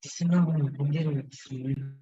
Sinema indirizzo.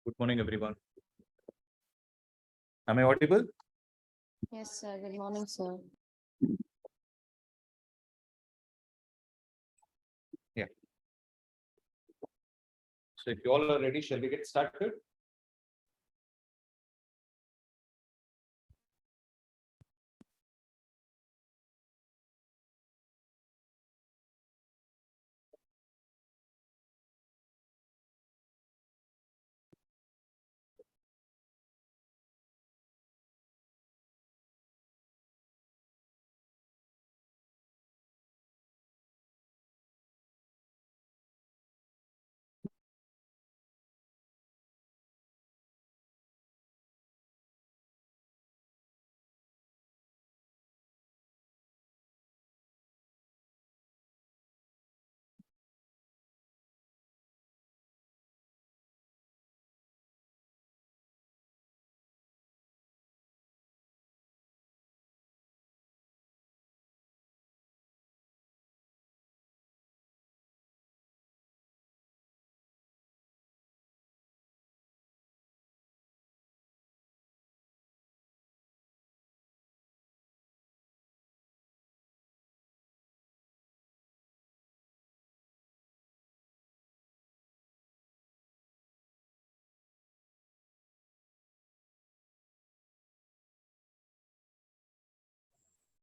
Good morning, everyone. Am I audible? Yes, sir. Good morning, sir. Yeah. So if you all are ready, shall we get started?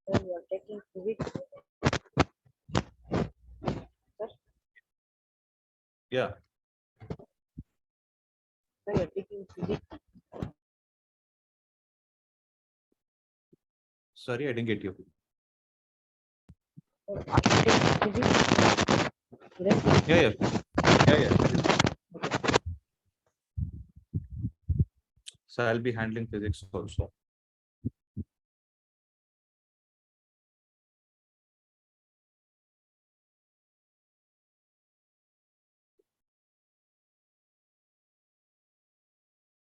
Sir, you are taking physics. Yeah. Sir, you are taking physics. Sorry, I didn't get you. Sir, are you taking physics? Today? Yeah. So I'll be handling physics also.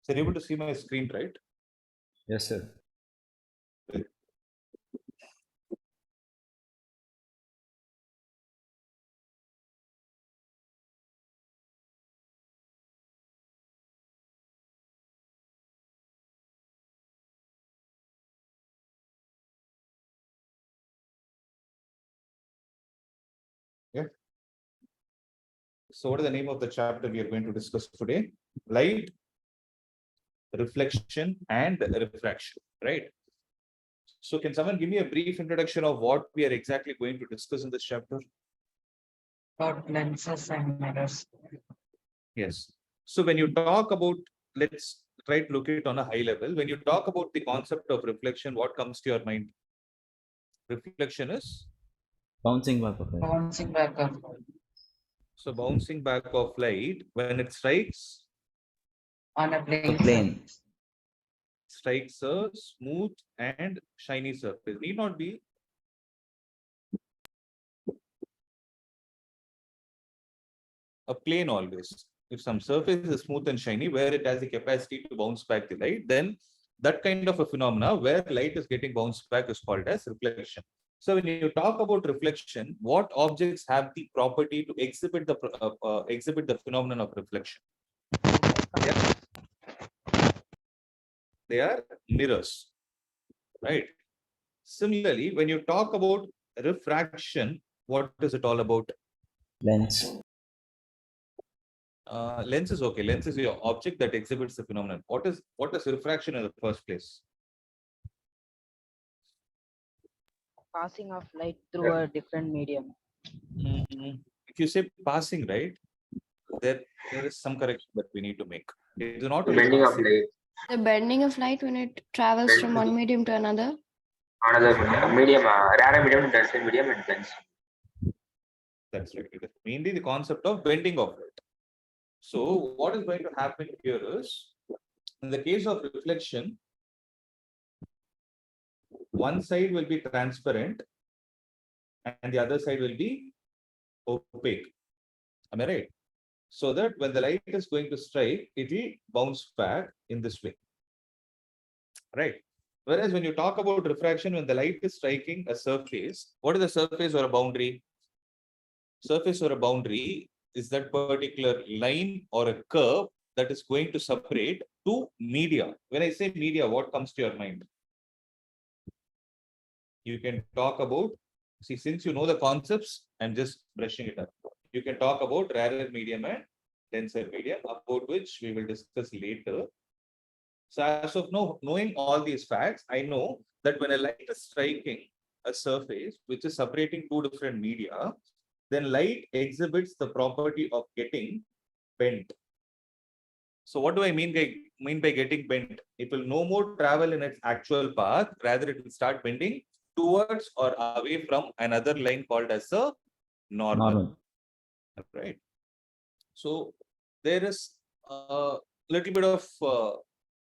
So you're able to see my screen, right? Yes, sir. Yeah. So what is the name of the chapter we are going to discuss today? Light, reflection, and refraction, right? So can someone give me a brief introduction of what we are exactly going to discuss in this chapter? About lenses and mirrors. Yes. So when you talk about, let's try to look at it on a high level. When you talk about the concept of reflection, what comes to your mind? Reflection is? Bouncing back of it. Bouncing back up. So bouncing back of light, when it strikes On a A plane. plane. strikes a smooth and shiny surface. Need not be a plane always. If some surface is smooth and shiny, where it has the capacity to bounce back the light, then that kind of a phenomena where light is getting bounced back is called as reflection. So when you talk about reflection, what objects have the property to exhibit the phenomenon of reflection? They are mirrors, right? Similarly, when you talk about refraction, what is it all about? Lens. Lens is okay. Lens is your object that exhibits the phenomenon. What is refraction in the first place? Passing of light through a different medium. If you say passing, right, there is some correction that we need to make. It is not The only bending of passing. light, The bending of light when it travels from one medium to another. another medium, rare medium to denser medium, it bends. That's right. It is mainly the concept of bending of light. So what is going to happen here is, in the case of reflection, one side will be transparent and the other side will be opaque. Am I right? So that when the light is going to strike, it will bounce back in this way. Right. Whereas when you talk about refraction, when the light is striking a surface, what is the surface or a boundary? Surface or a boundary is that particular line or a curve that is going to separate two media. When I say media, what comes to your mind? You can talk about, see, since you know the concepts, I'm just brushing it up. You can talk about rarer medium and denser medium, about which we will discuss later. So as of now, knowing all these facts, I know that when a light is striking a surface which is separating two different media, then light exhibits the property of getting bent. So what do I mean by getting bent? It will no more travel in its actual path, rather it will start bending towards or away from another line called as a normal. Right. So there is a little bit of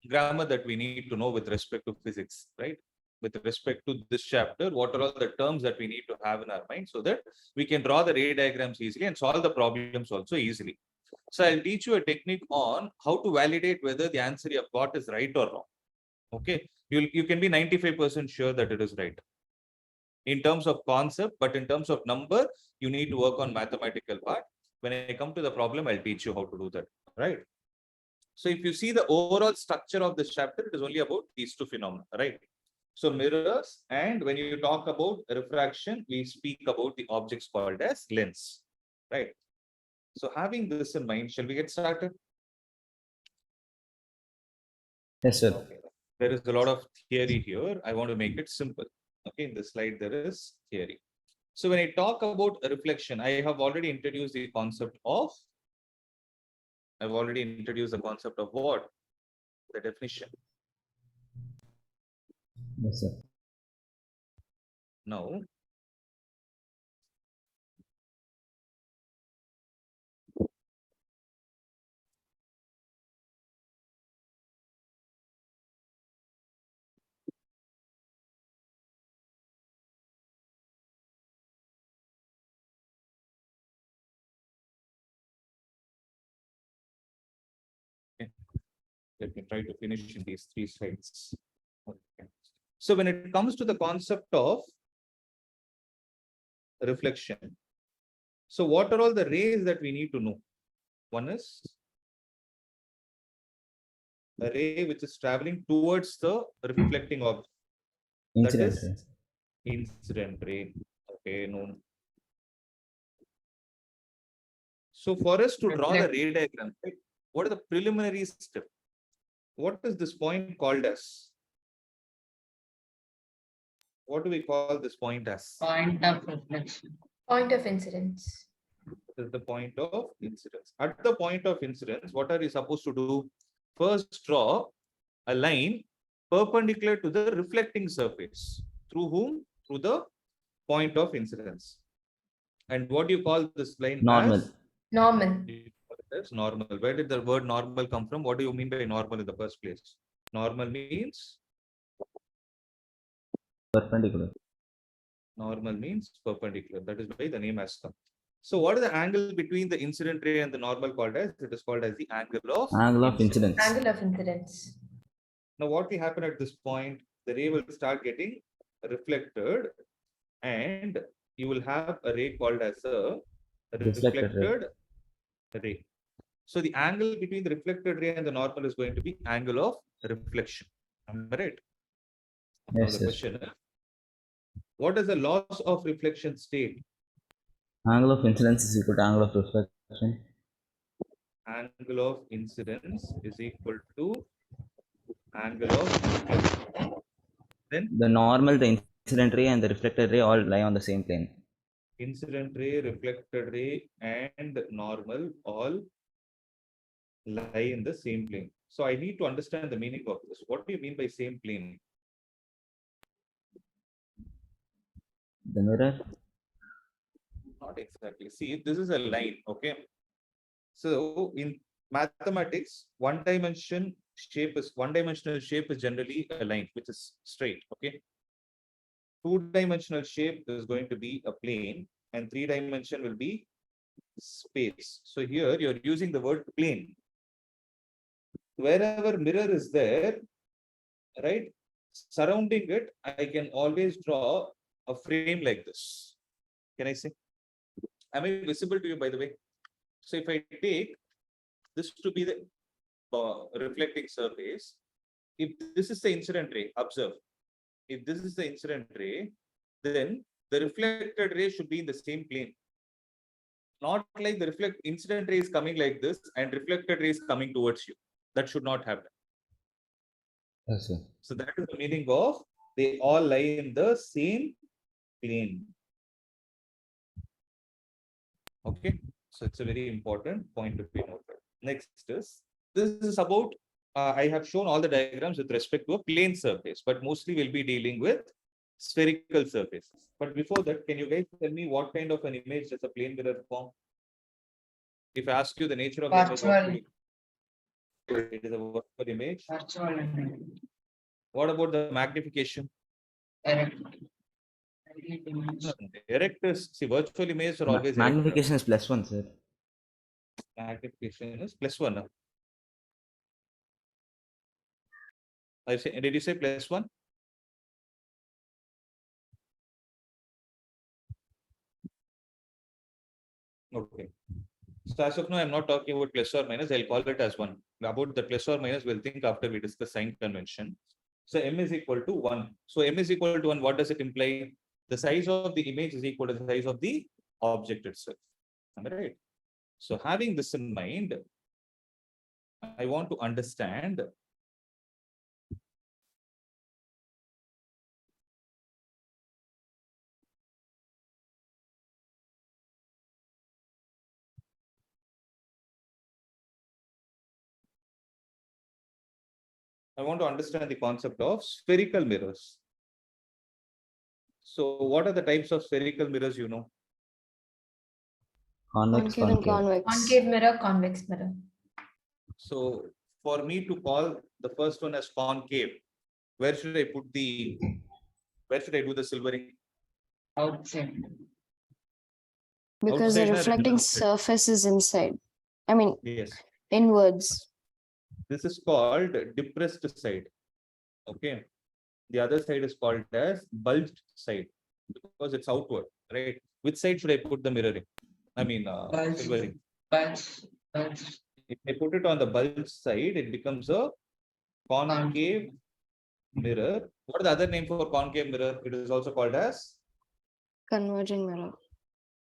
grammar that we need to know with respect to physics, right? With respect to this chapter, what are all the terms that we need to have in our mind so that we can draw the ray diagrams easily and solve the problems also easily. So I'll teach you a technique on how to validate whether the answer you have got is right or wrong. Okay, you can be 95% sure that it is right in terms of concept, but in terms of number, you need to work on mathematical part. When I come to the problem, I'll teach you how to do that, right? So if you see the overall structure of this chapter, it is only about these two phenomena, right? So mirrors, and when you talk about refraction, we speak about the objects called as lens, right? So having this in mind, shall we get started? Yes, sir. Okay. There is a lot of theory here. I want to make it simple. Okay, in this slide, there is theory. So when I talk about a reflection, I have already introduced the concept of, what? The definition. Yes, sir. Now, let me try to finish in these 3 slides. Okay. So when it comes to the concept of reflection, so what are all the rays that we need to know? One is a ray which is traveling towards the reflecting object. Incident That ray. is incident ray. Okay, no. So for us to draw the ray diagram, right, what are the preliminary steps? What is this point called as? What do we call this point as? Point of reflection. Point of incidence. This is the point of incidence. At the point of incidence, what are you supposed to do? First, draw a line perpendicular to the reflecting surface. Through whom? Through the point of incidence. And what do you call this line? Normal. As? Normal. That's normal. Where did the word normal come from? What do you mean by normal in the first place? Normal means? Perpendicular. Normal means perpendicular. That is why the name has come. So what is the angle between the incident ray and the normal called as? It is called as the angle of incidence. Angle of incidence. Now what will happen at this point? The ray will start getting reflected and you will have a ray called as a reflected ray. So the angle between the reflected ray and the normal is going to be angle of reflection. Am I right? Now Yes, the question is, what does the loss of reflection state? Angle of incidence is equal to angle of reflection. Angle of incidence is equal to angle of reflection. Then The normal, the incident ray, and the reflected ray all lie on the same plane. incident ray, reflected ray, and normal all lie in the same plane. So I need to understand the meaning of this. What do you mean by same plane? The mirror. Not exactly. See, this is a line, okay? So in mathematics, one-dimensional shape is generally a line which is straight, okay? Two-dimensional shape is going to be a plane, and three-dimension will be space. So here you're using the word plane. Wherever mirror is there, right? Surrounding it, I can always draw a frame like this. Can I see? Am I visible to you, by the way? So if I take this to be the reflecting surface, if this is the incident ray, observe. If this is the incident ray, then the reflected ray should be in the same plane. Not like the incident ray is coming like this and reflected ray is coming towards you. That should not happen. Yes, sir. So that is the meaning of they all lie in the same plane. Okay, so it's a very important point to be noted. Next is, this is about, I have shown all the diagrams with respect to a plane surface, but mostly we'll be dealing with spherical surfaces. But before that, can you guys tell me what kind of an image does a plane mirror form? If I ask you the nature of the image, what Virtual. will you- it is a virtual image. Virtual image. What about the magnification? Erect. Complete image. Erect is, see, virtual images are always erect. Magnification is +1, sir. Magnification is +1. Huh? Did you say +1? Okay. So as of now, I'm not talking about plus or minus. I'll call it as 1. About the plus or minus, we'll think after we discuss sign convention. So m is equal to 1. So m is equal to 1. What does it imply? The size of the image is equal to the size of the object itself. Am I right? So having this in mind, I want to understand the concept of spherical mirrors. So what are the types of spherical mirrors you know? Convex, Concave and concave. convex. Concave mirror, convex mirror. So for me to call the first one as concave, where should I do the silvering? Outside. Because the Outside or reflecting inside? surface is inside. I mean, Yes. inwards. This is called depressed side. Okay. The other side is called as bulged side because it's outward, right? Which side should I put the mirroring? I mean, Bulge. silvering. Bulge. If I put it on the bulge side, it becomes a concave mirror. What is the other name for concave mirror? It is also called as, Converging mirror.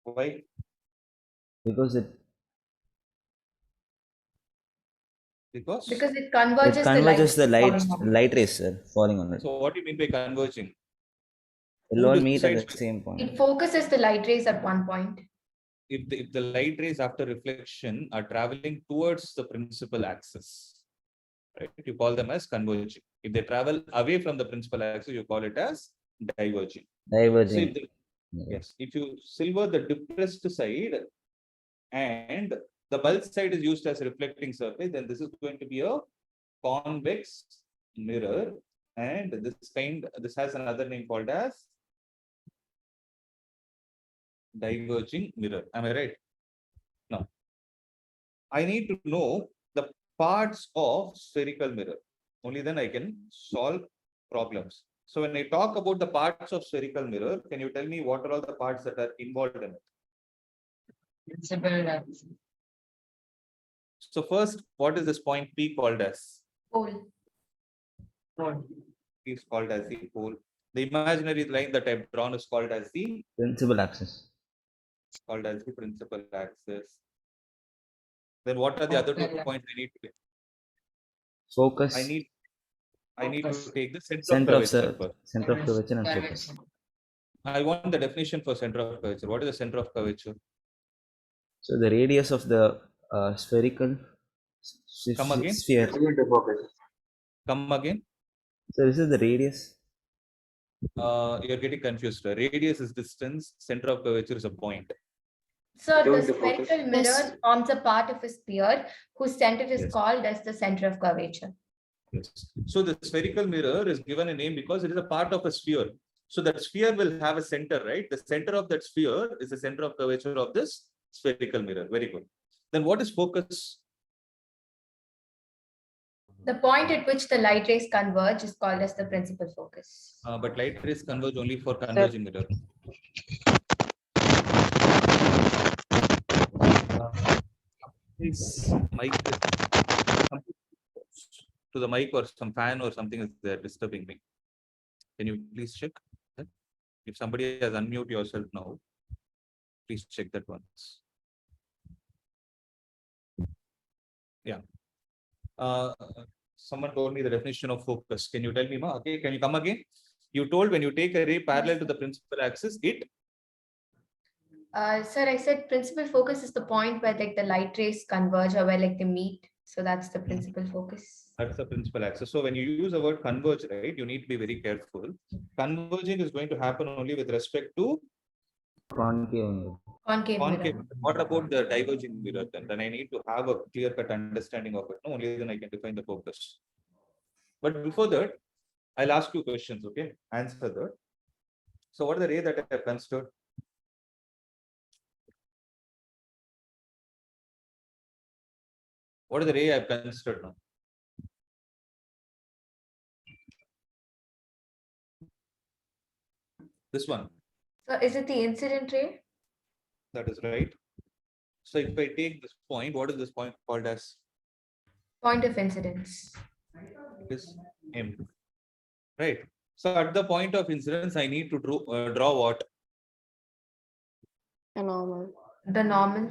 why? Because it Because Because it converges, the light falling off. light rays, sir, falling on it. so what do you mean by converging? It'll all who meet at decides the same point. It focuses the light rays at one point. If the light rays after reflection are traveling towards the principal axis, right? You call them as converging. If they travel away from the principal axis, you call it as diverging. So Diverging. yes, if you silver the depressed side and the bulge side is used as a reflecting surface, then this is going to be a convex mirror, and this has another name called as diverging mirror. Am I right? Now, I need to know the parts of spherical mirror. Only then I can solve problems. So when I talk about the parts of spherical mirror, can you tell me what are all the parts that are involved in it? Principal axis. So first, what is this point P called as? Pole. Pole. P is called as the pole. The imaginary line that I've drawn is called as the Principal axis. principal axis. Then what are the other 2 points I need to get? Focus. I need to Focus. take the center Center of of curvature first. center of curvature and focus. I want the definition for center of curvature. What is the center of curvature? So the radius of the spherical Come again? sphere. Come again. So this is the radius. You're getting confused. Radius is distance. Center of curvature is a point. So Don't the the focus. spherical mirror forms a part of a sphere whose center is Yes. called as the center of curvature. Yes. So the spherical mirror is given a name because it is a part of a sphere. So that sphere will have a center, right? The center of that sphere is the center of curvature of this spherical mirror. Very good. Then what is focus? The point at which the light rays converge is called as the principal focus. But light rays converge only for converging mirror. This mic is to the mic or some fan or something is there disturbing me. Can you please check? If somebody has unmute yourself now, please check that once. Yeah. Someone told me the definition of focus. Can you tell me, Ma? Okay, can you come again? You told when you take a ray parallel to the principal axis, it Sir, I said principal focus is the point where like the light rays converge or where like they meet. So that's the principal focus. that's the principal axis. So when you use the word converge, right, you need to be very careful. Converging is going to happen only with respect to Concave. Concave concave. mirror. What about the diverging mirror then? Then I need to have a clear-cut understanding of it. No, only then I can define the focus. But before that, I'll ask you questions, okay? Answer that. So what is the ray that I have considered? What is the ray I have considered now? This one. So is it the incident ray? That is right. So if I take this point, what is this point called as? Point of incidence. It is M. Right. So at the point of incidence, I need to draw what? A normal. The normal.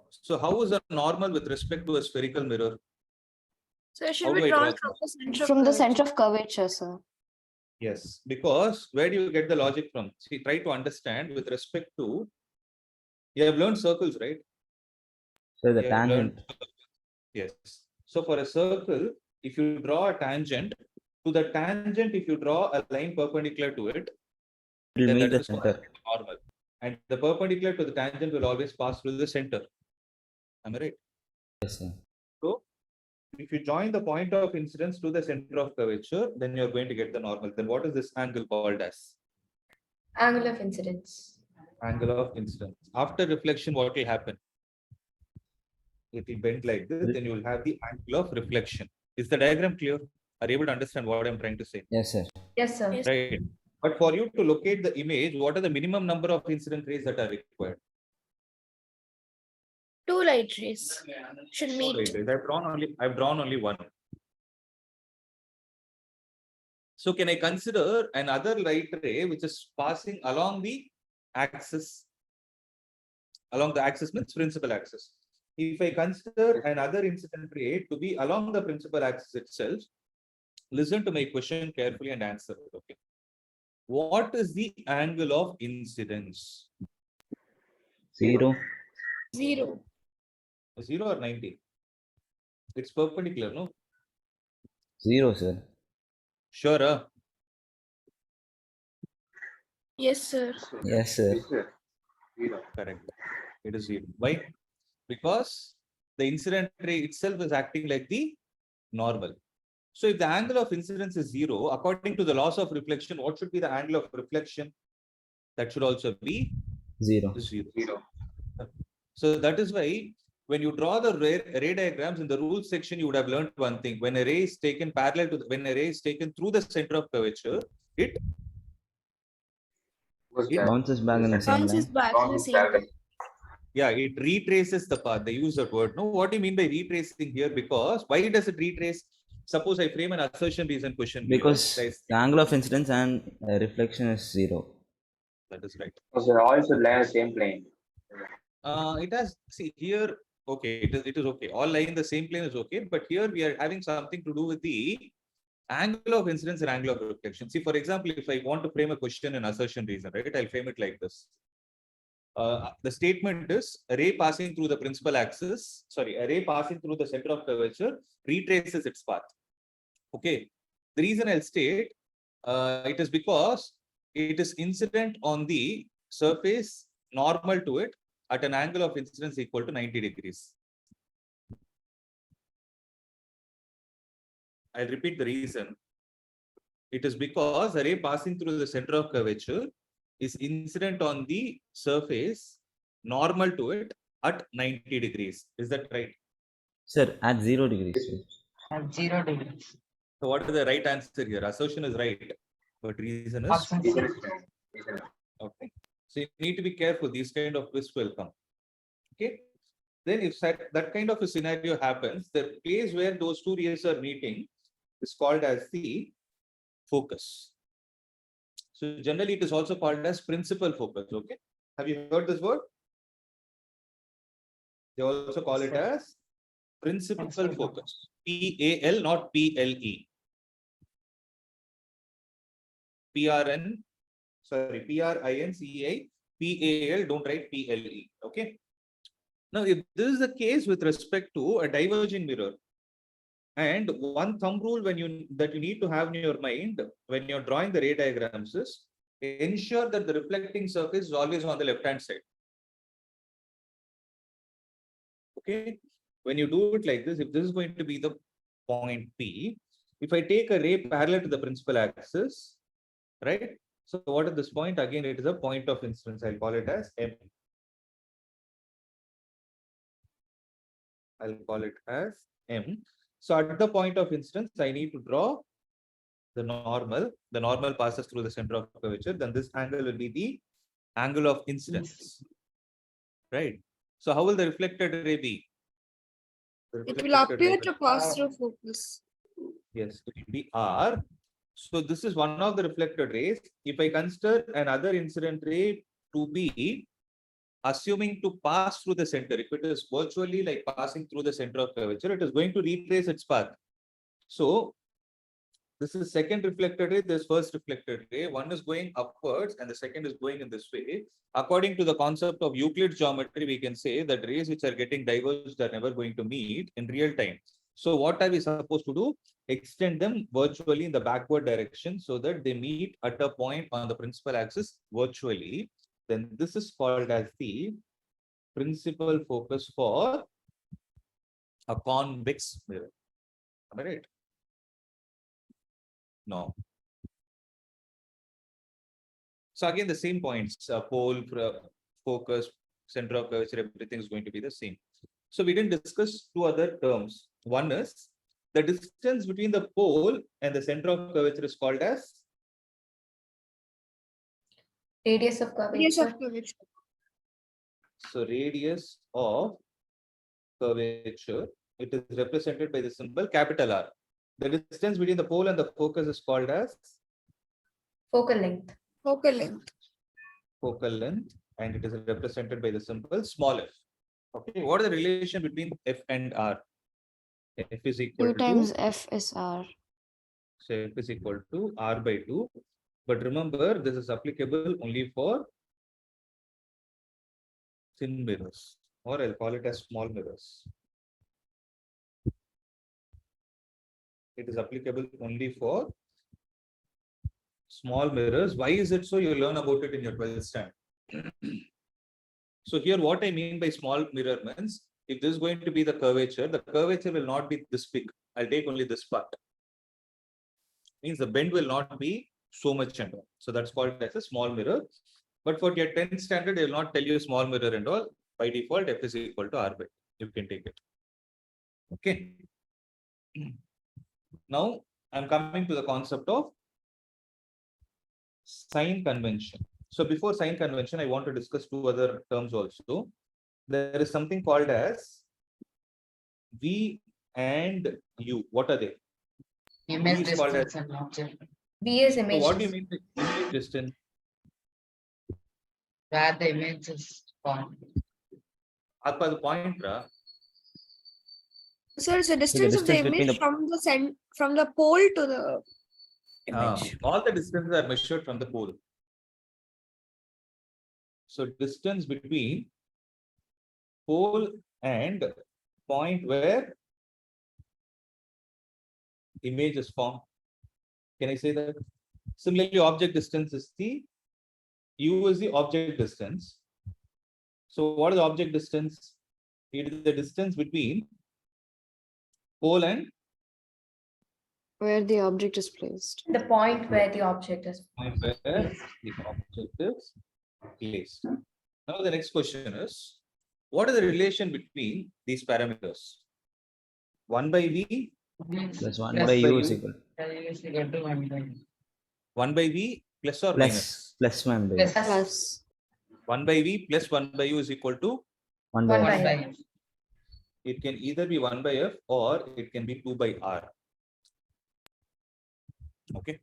So how is a normal with respect to a spherical mirror? So it How should do be I drawn draw from the center. From the curvature. center of curvature, sir. Yes, because where do you get the logic from? See, try to understand with respect to, you have learned circles, right? So the You have learned tangent. circles. Yes. So for a circle, if you draw a tangent, to the tangent, if you draw a line perpendicular to it, It will then meet that the is called center. normal. And the perpendicular to the tangent will always pass through the center. Am I right? Yes, sir. So if you join the point of incidence to the center of curvature, then you're going to get the normal. Then what is this angle called as? Angle of incidence. Angle of incidence. After reflection, what will happen? It will bend like this, then you will have the angle of reflection. Is the diagram clear? Are you able to understand what I'm trying to say? Yes, sir. Yes, sir. Yes. Right. But for you to locate the image, what are the minimum number of incident rays that are required? 2 light rays should meet. Right, I've drawn only one. So can I consider another light ray which is passing along the axis? Along the axis means principal axis. If I consider another incident ray to be along the principal axis itself, listen to my question carefully and answer it. Okay. What is the angle of incidence? 0. 0. 0 or 90? It's perpendicular, no? 0, sir. Sure. Yes, sir. Yes, sir. Correct. It is 0. Why? Because the incident ray itself is acting like the normal. So if the angle of incidence is 0, according to the laws of reflection, what should be the angle of reflection? That should also be 0. 0. So that is why when you draw the ray diagrams in the rules section, you would have learned one thing. When a ray is taken parallel to when a ray is taken through the center of curvature, it Bounces back in the same Bounces line. back in the same way. yeah, it retraces the path. They use that word. No, what do you mean by retracing here? Because why does it retrace? Suppose I frame an assertion reason question. Because the angle of incidence and reflection is 0. That is right. So all should lie on the same plane. It has, see here, okay, it is okay. All lie in the same plane is okay, but here we are having something to do with the angle of incidence and angle of reflection. See, for example, if I want to frame a question in assertion reason, right, I'll frame it like this. The statement is a ray passing through the principal axis, a ray passing through the center of curvature retraces its path. Okay, the reason I'll state it is because it is incident on the surface normal to it at an angle of incidence equal to 90 degrees. I'll repeat the reason. It is because a ray passing through the center of curvature is incident on the surface normal to it at 90 degrees. Is that right? Sir, at 0 degrees. Sir. At 0 degrees. So what is the right answer here? Assertion is right, but reason is Option C. okay. So you need to be careful. These kind of twists will come. Okay. then if that kind of a scenario happens, the place where those two rays are meeting is called as the focus. So generally it is also called as principal focus. Okay. Have you heard this word? They also call it as principal focus. PAL, not PLE. PRINCEA, PAL, don't write PLE. Okay. Now, if this is the case with respect to a diverging mirror, and one thumb rule that you need to have in your mind when you're drawing the ray diagrams is ensure that the reflecting surface is always on the left-hand side. Okay. When you do it like this, if this is going to be the point P, if I take a ray parallel to the principal axis, right? So what is this point? Again, it is a point of incidence. I'll call it as M. I'll call it as M. So at the point of incidence, I need to draw the normal. The normal passes through the center of curvature. Then this angle will be the angle of incidence. Right? So how will the reflected ray be? It will appear to pass through focus. Yes, it will be R. So this is one of the reflected rays. If I consider another incident ray to be assuming to pass through the center, if it is virtually like passing through the center of curvature, it is going to retrace its path. So this is second reflected ray, this first reflected ray. One is going upwards and the second is going in this way. According to the concept of Euclid's geometry, we can say that rays which are getting diverged are never going to meet in real time. So what are we supposed to do? Extend them virtually in the backward direction so that they meet at a point on the principal axis virtually. Then this is called as the principal focus for a convex mirror. Am I right? No. So again, the same points, pole, focus, center of curvature, everything is going to be the same. So we didn't discuss two other terms. One is the distance between the pole and the center of curvature is called as Radius of curvature. Radius of curvature. so radius of curvature. It is represented by the symbol capital R. The distance between the pole and the focus is called as Focal length. Focal length. focal length, and it is represented by the symbol small f. Okay, what is the relation between F and R? F is equal 2 to times F is R. So F is equal to R by 2. But remember, this is applicable only for thin mirrors, or I'll call it as small mirrors. It is applicable only for small mirrors. Why is it so? You learn about it in your 12th standard. So here what I mean by small mirror means, if this is going to be the curvature will not be this big. I'll take only this part. Means the bend will not be so much and all. So that's called as a small mirror. But for your 10th standard, they will not tell you small mirror and all. By default, F is equal to R by 2. You can take it. Okay. Now I'm coming to the concept of sign convention. So before sign convention, I want to discuss two other terms also. There is something called as V and U. What are they? Image is called distance and object. V is So image. what do you mean by image distance? Where the image is found. At the point, ra? So it's a distance of the distance between image from the pole to the image. All the distances are measured from the pole. So distance between pole and point where image is formed. Can I say that? Similarly, object distance is the U is the object distance. So what is the object distance? It is the distance between pole and Where the object is placed. The point where the object is. point where the object is placed. Now the next question is, what is the relation between these parameters? 1 by V Plus 1 Plus by U by is U. equal. Is equal to 1 by 1 by V plus or minus? Plus 1 by U. plus Plus 1 by V plus 1 by U is equal to 1 by 1 U. by 1 by it can either be 1 by f or it can be 2 by r. Okay.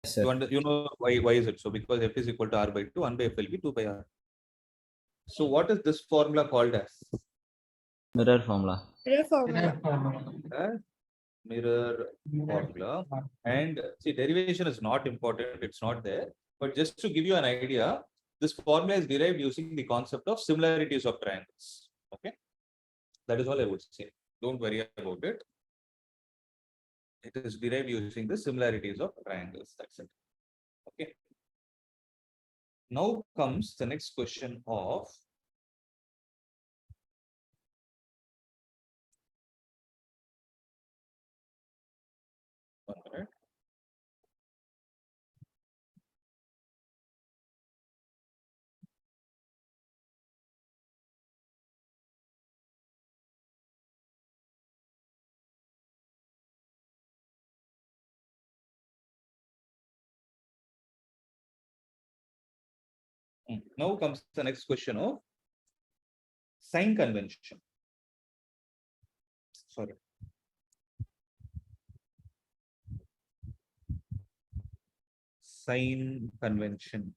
Yes, sir. You know why is it so? Because f is equal to r by 2, 1 by f will be 2 by r. So what is this formula called as? Mirror formula. Mirror formula. Mirror formula. And see, derivation is not important, it's not there. But just to give you an idea, this formula is derived using the concept of similarities of triangles. Okay, that is all I would say. Don't worry about it. It is derived using the similarities of triangles. That's it. Okay. Now comes the next question of one minute. Now comes the next question of sign convention. Sorry. Sign convention.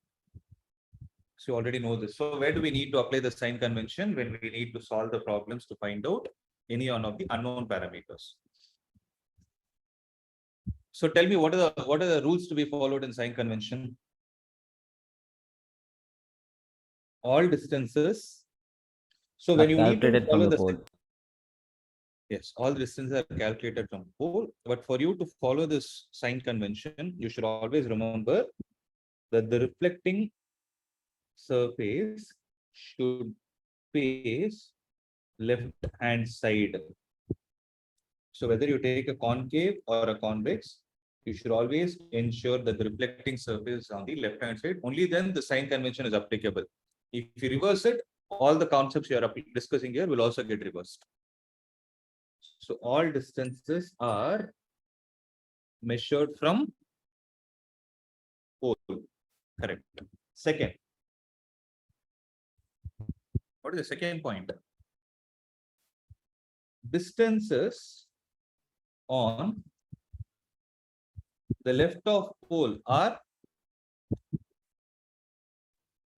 So you already know this. So where do we need to apply the sign convention? When we need to solve the problems to find out any one of the unknown parameters. So tell me, what are the rules to be followed in sign convention? All distances. So when you need to Calculated from follow the the pole. yes, all distances are calculated from pole. But for you to follow this sign convention, you should always remember that the reflecting surface should face left hand side. So whether you take a concave or a convex, you should always ensure that the reflecting surface is on the left hand side. Only then the sign convention is applicable. If you reverse it, all the concepts you are discussing here will also get reversed. So all distances are measured from pole. Correct. Second. What is the second point? Distances on the left of pole are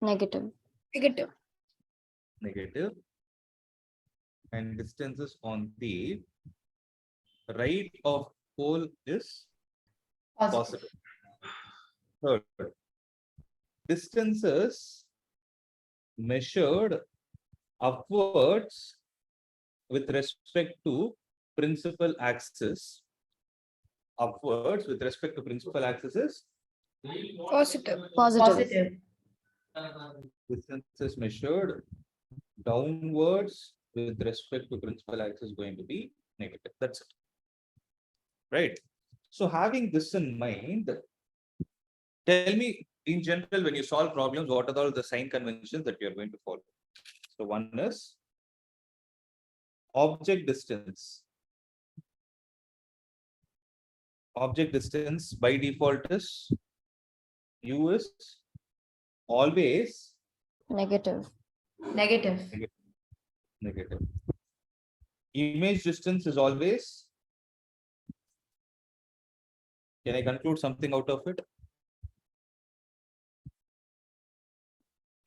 Negative. Negative. negative, and distances on the right of pole is positive. Third, distances measured upwards with respect to principal axis. Upwards with respect to principal axis is Positive. Positive. distances measured downwards with respect to principal axis is going to be negative. That's it. Right. So having this in mind, tell me in general, when you solve problems, what are all the sign conventions that you are going to follow? So one is object distance. Object distance by default is U is always Negative. Negative. negative. Image distance is always. Can I conclude something out of it?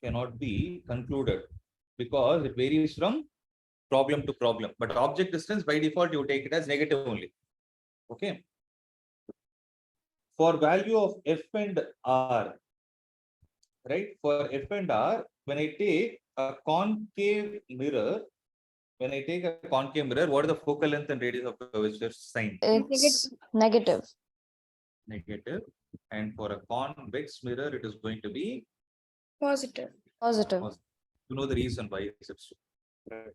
Cannot be concluded because it varies from problem to problem. But object distance by default, you take it as negative only. Okay. For value of f and r, right? For f and r, when I take a concave mirror, what are the focal length and radius of curvature sign? It's negative. Negative. And for a convex mirror, it is going to be Positive. Positive. you know the reason why is it so. Right.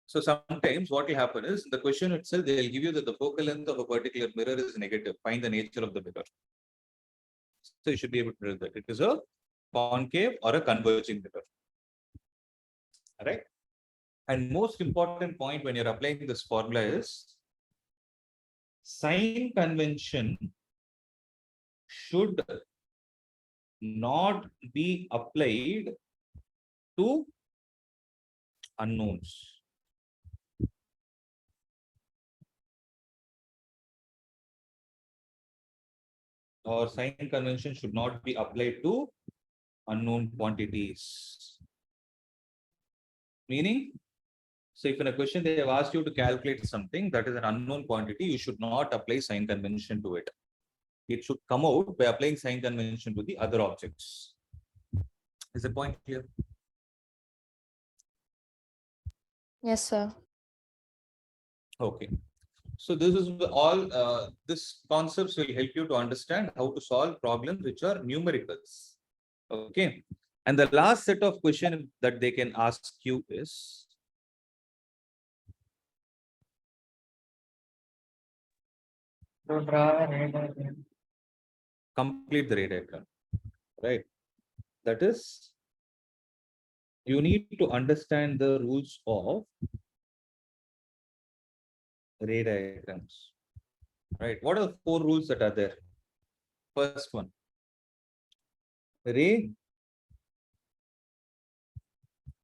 So sometimes what will happen is the question itself, they will give you that the focal length of a particular mirror is negative. Find the nature of the mirror. So you should be able to tell that it is a concave or a converging mirror. All right. And most important point when you're applying this formula is sign convention should not be applied to unknowns. Or sign convention should not be applied to unknown quantities. Meaning, so if in a question they have asked you to calculate something that is an unknown quantity, you should not apply sign convention to it. It should come out by applying sign convention to the other objects. Is the point clear? Yes, sir. Okay. So this is all, this concepts will help you to understand how to solve problems which are numericals. Okay. And the last set of questions that they can ask you is, To draw a ray diagram. complete the ray diagram, right? That is, you need to understand the rules of ray diagrams, right? What are the 4 rules that are there? First one, ray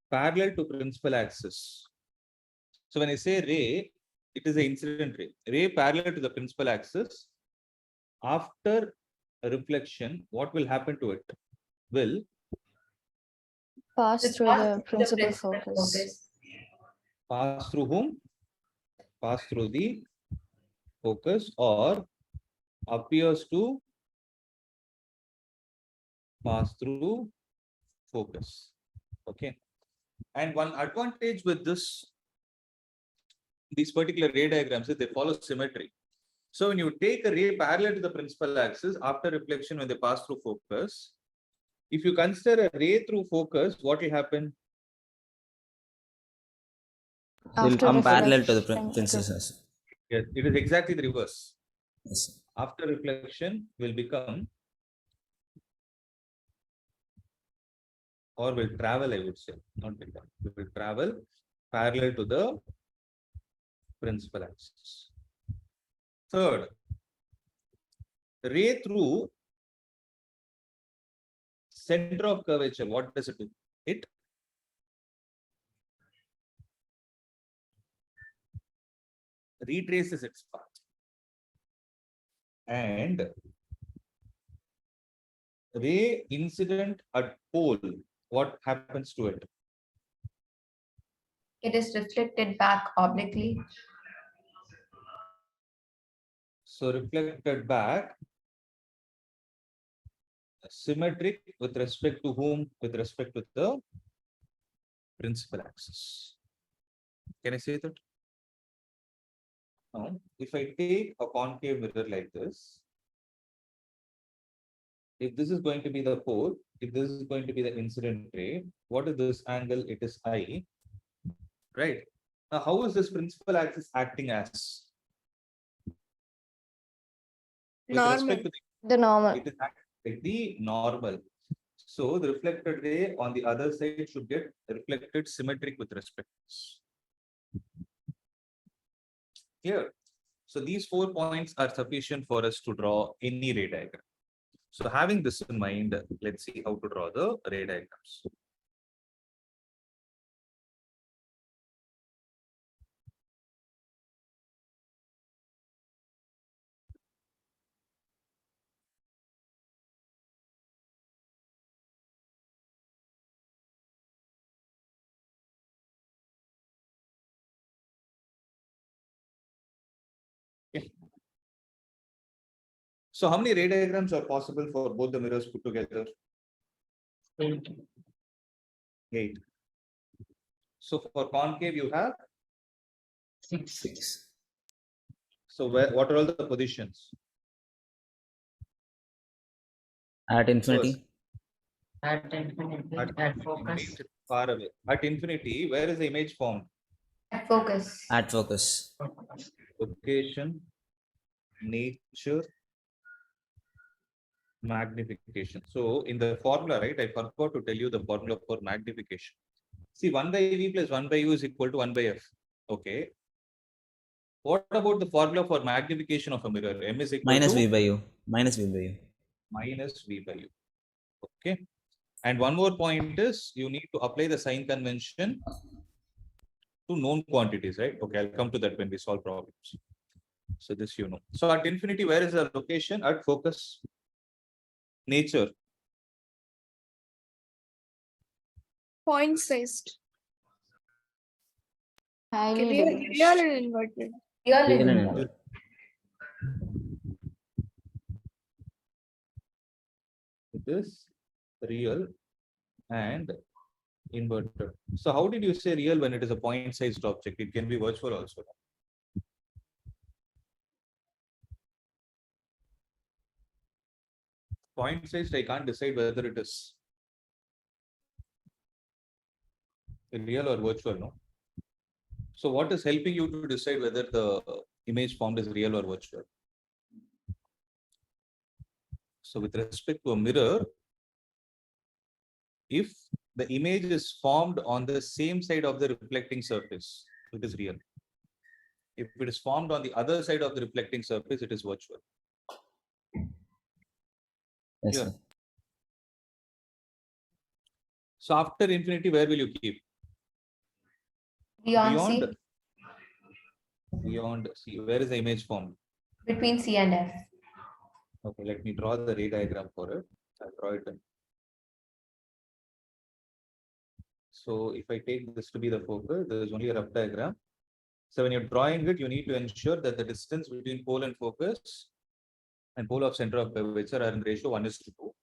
parallel to principal axis. So when I say ray, it is the incident ray. Ray parallel to the principal axis. After a reflection, what will happen to it? Will Pass Just through pass the through principal principal focus. pass through whom? Pass through the focus, or appears to pass through focus. Okay. And one advantage with these particular ray diagrams is they follow symmetry. So when you take a ray parallel to the principal axis after reflection, when they pass through focus, if you consider a ray through focus, what will happen? Will After come parallel to the reflection, princesses. Yes, it is exactly the reverse. Yes. After reflection will become, or will travel, I would say, not become, it will travel parallel to the principal axis. Third, ray through center of curvature, what does it do? It retraces its path. And ray incident at pole, what happens to it? It is reflected back obliquely. So reflected back, symmetric with respect to whom? With respect to the principal axis. Can I say that? Now, if I take a concave mirror like this, if this is going to be the pole, if this is going to be the incident ray, what is this angle? It is I, right? Now, how is this principal axis acting as? With Normal. respect to the normal. it is acting like the normal. So the reflected ray on the other side should get reflected symmetric with respect to this. Clear? So these 4 points are sufficient for us to draw any ray diagram. So having this in mind, let's see how to draw the ray diagrams. Okay. So how many ray diagrams are possible for both the mirrors put together? 8. 8. So for concave, you have 6. So what are all the positions? At infinity. First, At infinity, at at focus. image far away. At infinity, where is the image formed? At focus. At focus. Location, nature, magnification. So in the formula, right, I forgot to tell you the formula for magnification. See, 1 by v plus 1 by u is equal to 1 by f. Okay. What about the formula for magnification of a mirror? M is equal Minus to v by u. Minus v by u. minus v by u. Okay. And one more point is you need to apply the sign convention to known quantities, right? Okay, I'll come to that when we solve problems. So this you know. So at infinity, where is the location? At focus. Nature. Point sized. Highly Real, diminished. real and inverted. Real Real and and inverted. It is real and inverted. So how did you say real when it is a point-sized object? It can be virtual also. Point-sized, I can't decide whether it is real or virtual, no? So what is helping you to decide whether the image formed is real or virtual? So with respect to a mirror, if the image is formed on the same side of the reflecting surface, it is real. If it is formed on the other side of the reflecting surface, it is virtual. Yes, Yeah. sir. So after infinity, where will you keep? Beyond C, Beyond C. Where is the image formed? between C and F. Okay, let me draw the ray diagram for it. I'll draw it in. So if I take this to be the focus, there is only a rough diagram. So when you're drawing it, you need to ensure that the distance between pole and focus and pole of center of curvature are in ratio 1:2.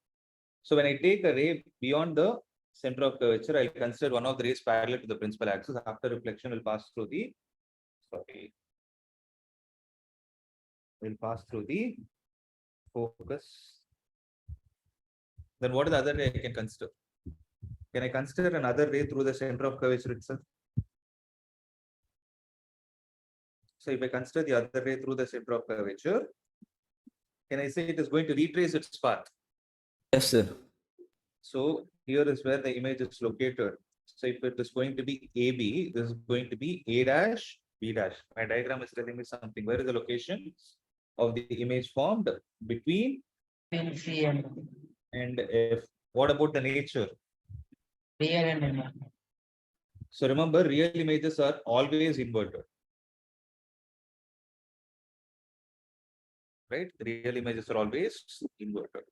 So when I take a ray beyond the center of curvature, I'll consider one of the rays parallel to the principal axis. After reflection, will pass through the focus. Then what is the other ray I can consider? Can I consider another ray through the center of curvature itself? So if I consider the other ray through the center of curvature, can I say it is going to retrace its path? Yes, sir. So here is where the image is located. So if it is going to be AB, this is going to be A dash, B dash. My diagram is telling me something. Where is the location of the image formed between C and F? What about the nature? real and inverted. So remember, real images are always inverted. Right? Real images are always inverted.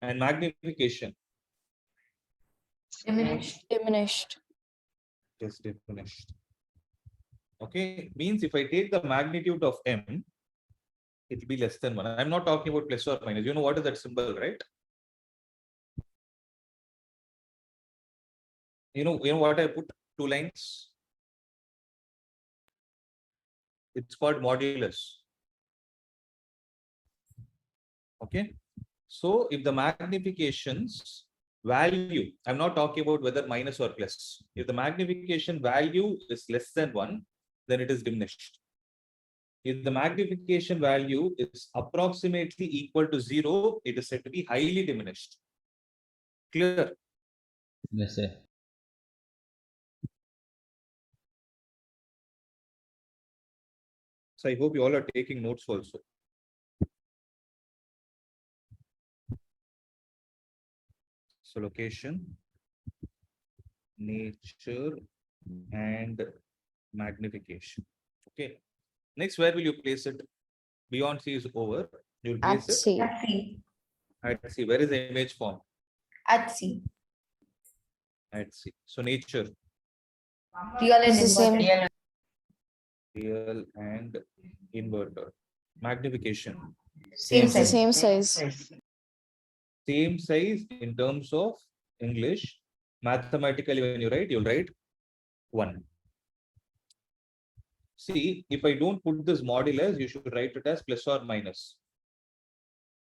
And magnification. Diminished. Diminished. Just diminished. Okay, means if I take the magnitude of M, it will be less than 1. I'm not talking about plus or minus. You know what is that symbol, right? You know what I put 2 lines? It's called modulus. Okay. So if the magnification's value, I'm not talking about whether minus or plus. If the magnification value is less than 1, then it is diminished. If the magnification value is approximately equal to 0, it is said to be highly diminished. Clear? Yes, sir. So I hope you all are taking notes also. So location, nature, and magnification. Okay. Next, where will you place it? Beyond C is over. You will At place it C. At C. at C. Where is the image form? At C. At C. So nature, Real and It's the same. inverted. real and inverted. Magnification, Same It's the size. same size. same size in terms of English. Mathematically, when you write, you'll write 1. See, if I don't put this modulus, you should write it as plus or minus.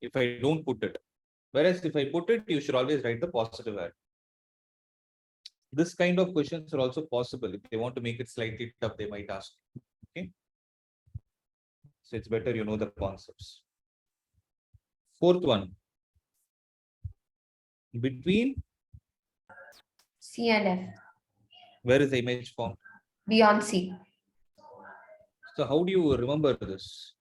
If I don't put it. Whereas if I put it, you should always write the positive value. This kind of questions are also possible. If they want to make it slightly tough, they might ask. Okay. So it's better you know the concepts. 4th one. Between, C and F. where is the image formed? Beyond C. So how do you remember this?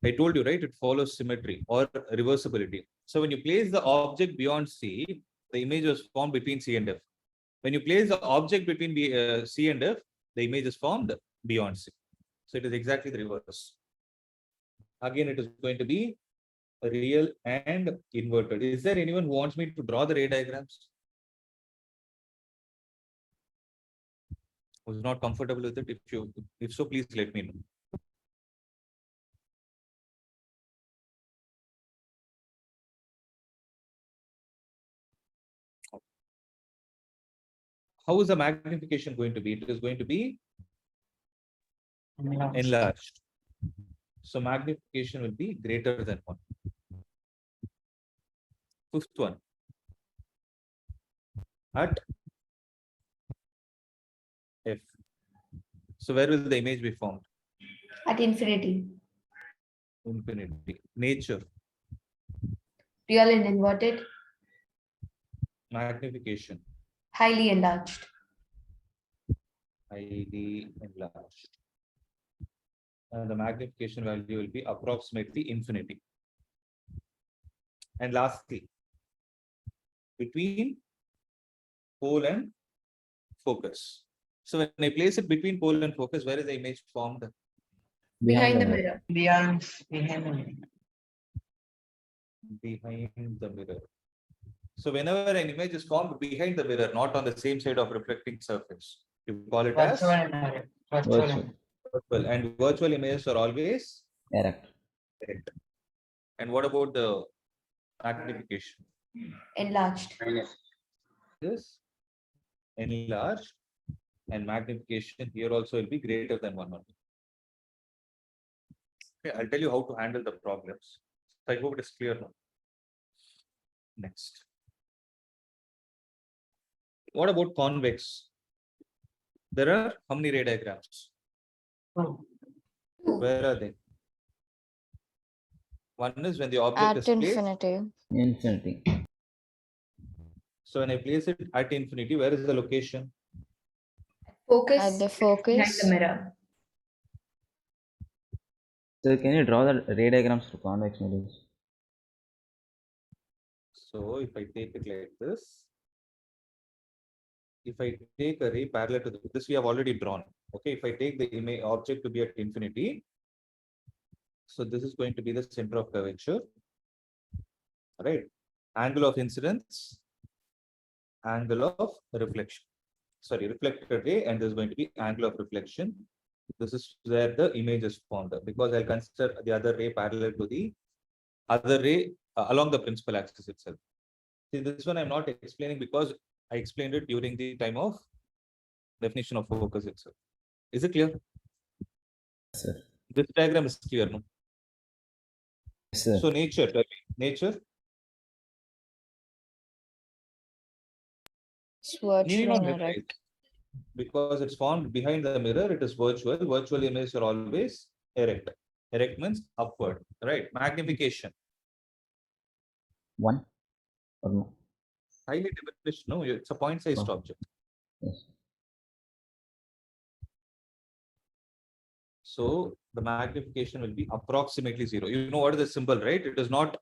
I told you, right? It follows symmetry or reversibility. So when you place the object beyond C, the image was formed between C and F. When you place the object between C and F, the image is formed beyond C. So it is exactly the reverse. Again, it is going to be real and inverted. Is there anyone who wants me to draw the ray diagrams? Who's not comfortable with it? If so, please let me know. How is the magnification going to be? It is going to be enlarged. So magnification will be greater than 1. Fifth one. At F. So where will the image be formed? At infinity. Infinity. Nature. Real and inverted. Magnification. Highly enlarged. Highly enlarged. And the magnification value will be approximately infinity. And lastly, between pole and focus. So when I place it between pole and focus, where is the image formed? Behind the mirror. Behind the Behind the mirror. So whenever an image is formed behind the mirror, not on the same side of reflecting surface, you call it as virtual and direct. Virtual. virtual. And virtual images are always Erect. correct. And what about the magnification? Enlarged. This enlarged, and magnification here also will be greater than 100. Okay, I'll tell you how to handle the problems. So I hope it is clear now. Next. What about convex? There are how many ray diagrams? Where are they? One is when the object is At placed. infinity. Infinity. So when I place it at infinity, where is the location? Focus. At the Behind focus. the mirror. So can you draw the ray diagrams for convex mirrors? So if I take it like this, if I take a ray parallel to this, we have already drawn. Okay, if I take the image object to be at infinity, so this is going to be the center of curvature. Right? Angle of incidence, angle of reflection. Sorry, reflected ray, and this is going to be angle of reflection. This is where the image is formed, because I'll consider the other ray parallel to the other ray along the principal axis itself. See, this one I'm not explaining because I explained it during the time of definition of focus itself. Is it clear? Yes, sir. This diagram is clear, no? Yes, sir. So nature, nature. It's Need virtual not and memorize, erect. because it's formed behind the mirror. It is virtual. Virtual images are always erect. Erect means upward, right? Magnification. 1 or no? Highly diminished. No, it's a point-sized object. Yes. So the magnification will be approximately 0. You know what is the symbol, right? It is not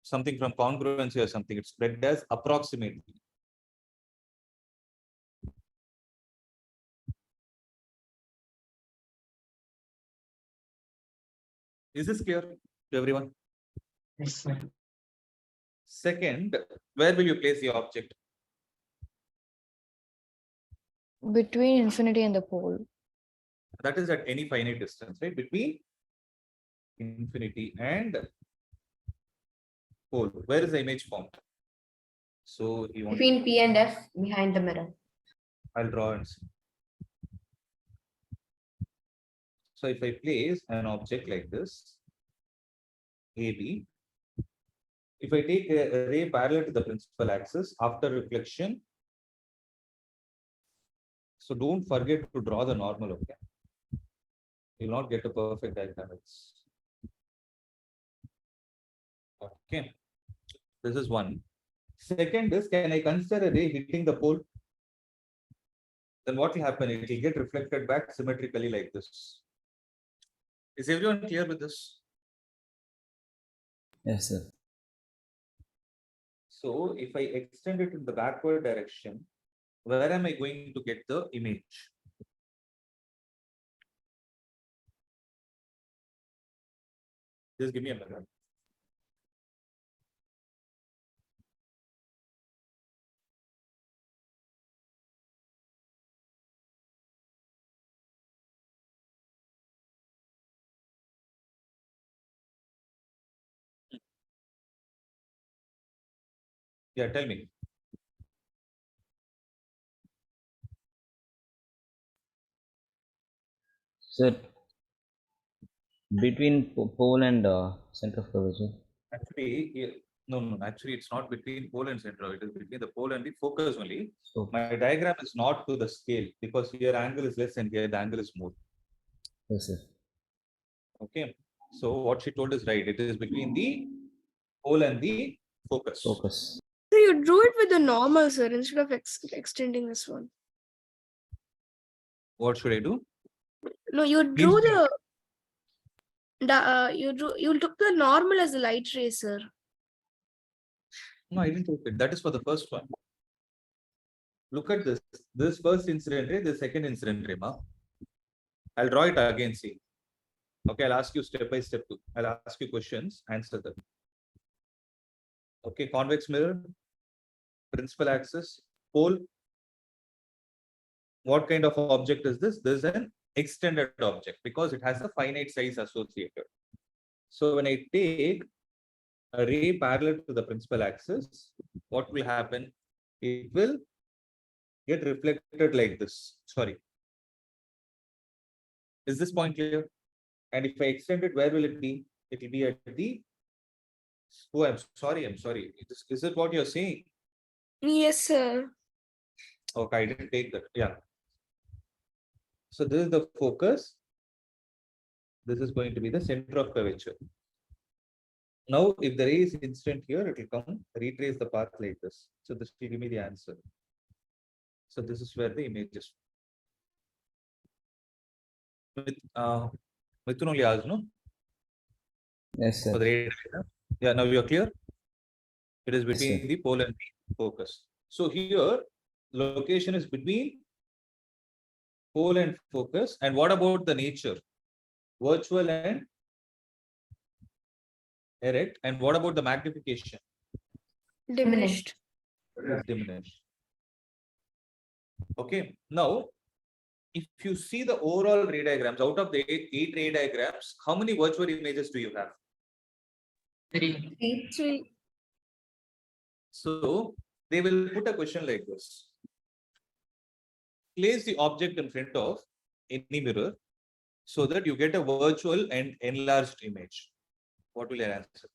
something from congruency or something. It's spread as approximately. Is this clear to everyone? Yes, sir. Second, where will you place the object? Between infinity and the pole. That is at any finite distance, right? Between infinity and pole. Where is the image formed? So you want, Between P and F, behind the mirror. I'll draw and see. So if I place an object like this, AB, if I take a ray parallel to the principal axis after reflection, so don't forget to draw the normal, okay? You'll not get a perfect diagram. Okay, this is one. Second is, can I consider a ray hitting the pole? Then what will happen? It will get reflected back symmetrically like this. Is everyone clear with this? Yes, sir. So if I extend it in the backward direction, where am I going to get the image? Just give me a minute. Yeah, tell me. Sir, between pole and center of curvature. Actually, no. Actually, it's not between pole and center. It is between the pole and the focus only. Oh, My diagram is not to the scale because here angle is less and here the angle is more. yes, sir. Okay. So what she told is right. It is between the pole and the focus. Focus. So you drew it with the normal, sir, instead of extending this one. What should I do? No, you drew Means- you took the normal as the light ray, sir. No, I didn't take it. That is for the first one. Look at this. This first incident ray, the second incident ray. Ma. I'll draw it again. See. Okay, I'll ask you step by step. I'll ask you questions. Answer them. Okay, convex mirror, principal axis, pole. What kind of object is this? This is an extended object because it has a finite size associated. So when I take a ray parallel to the principal axis, what will happen? It will get reflected like this. Sorry. Is this point clear? And if I extend it, where will it be? It will be at the. Oh, I'm sorry. Is it what you're saying? Yes, sir. Okay, I didn't take that. Yeah. So this is the focus. This is going to be the center of curvature. Now, if the ray is incident here, it will come retrace the path like this. So this will give me the answer. So this is where the image is. Mithun only asked, no? Yes, For sir. the ray diagram. Yeah, now you are clear. It is between sir. the pole and the focus. So here, location is between pole and focus. And what about the nature? Virtual and erect. And what about the magnification? Diminished. Diminished. Okay. Now, if you see the overall ray diagrams, out of the eight ray diagrams, how many virtual images do you have? 3. Three. So they will put a question like this. Place the object in front of any mirror so that you get a virtual and enlarged image. What will your answer?